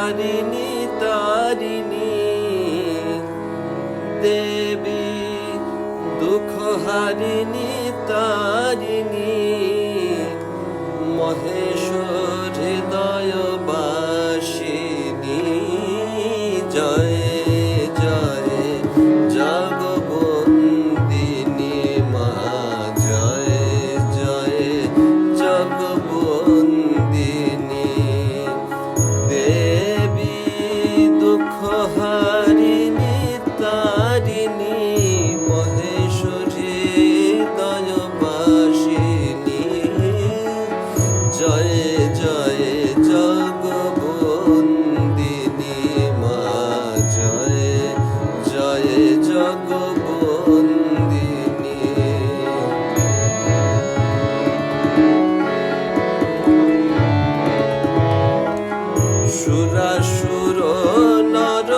হারিণী তারিণী দেবী, দুঃখ হারিণী তারিণী মহেশ্বর হৃদয় বাসিনী। জয় জয় জগবন্দিনী মা, জয় জয় জগবন্দিনী দেবী, দুঃখ হারিণী তারিণী মহেশ্বর হৃদয় বাসিনী। জয় জয় জগবন্দিনী মা, জয় জয় জগবন্দিনী। সুরাসুর নর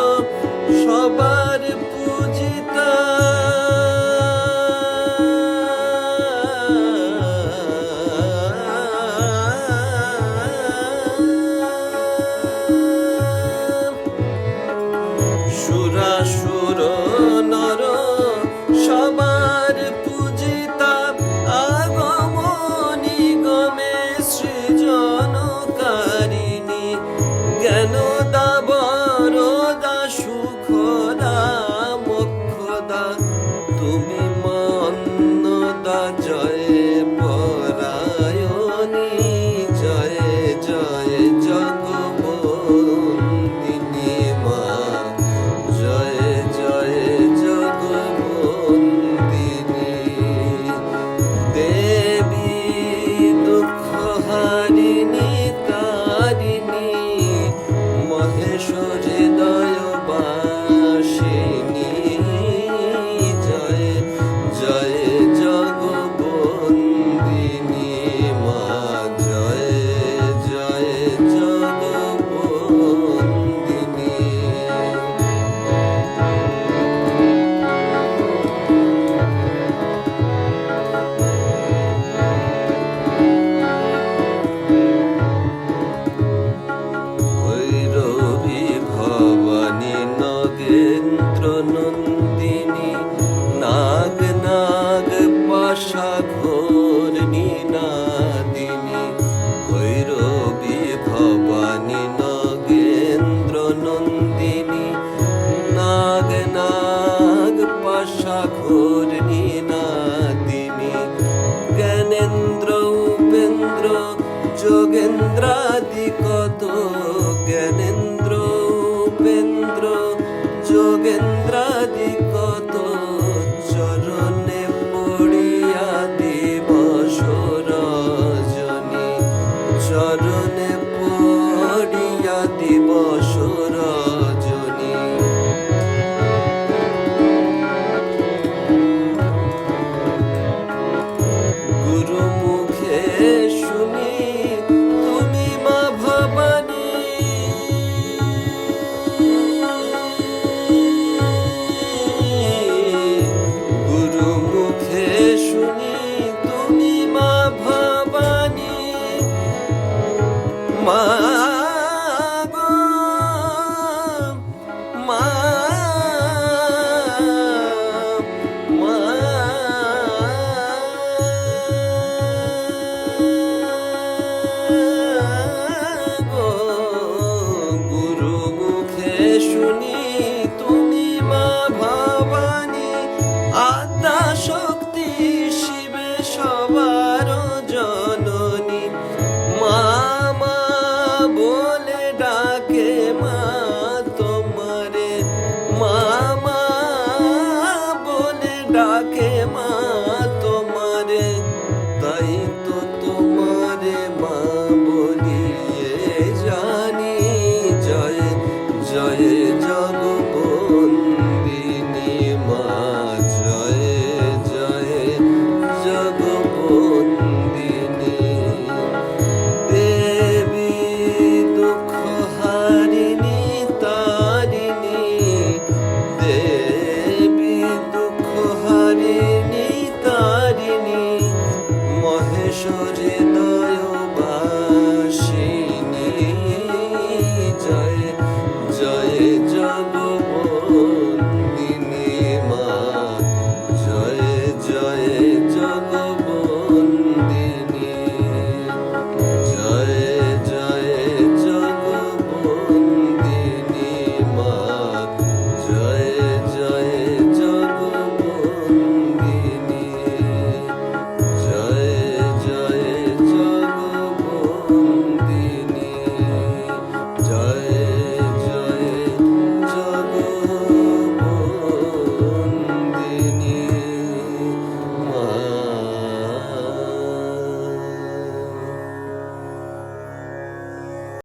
সবার পূজিতা, সুরাসুর নর সবার পূজিতা, আগম নিগমে সৃজনকারিণী জ্ঞান দা বরদা সুখদা মোক্ষদা তুমি মন্নদা। জয় পরায়ণী, জয় জয় জগবন্দিনী মা, জয় জয় জগবন্দিনী দেবী, দুঃখ হারিণী তারিণী মহেশ্বর হৃদয় বাসিনী। জয় জয় জগবন্দিনী মা, জয় জয় জগবন্দিনী। ভৈরবী ভবানী নগেন্দ্র নন্দিনী নাগ নাগ পাশা ঘোরনি নাদিনী। ভৈরবী ভবানী নগেন্দ্র নন্দিনী নাগ নাগ পাশা ঘোরনি নাদিনী। জ্ঞানেন্দ্র উপেন্দ্র যোগেন্দ্রাদি কত, জ্ঞানেন্দ্র উপেন্দ্র যোগেন্দ্রাদি কত চরণে পড়িয়া দিবস রজনী, চরণে পড়িয়া দিবস রজনী। গুরু মুখে শুনি তুমি মা ভবানী, গুরু মুখে শুনি তুমি মা ভবানী। মা গো মা, মা গো, গুরু মুখে শুনি তুমি মা ভবানী।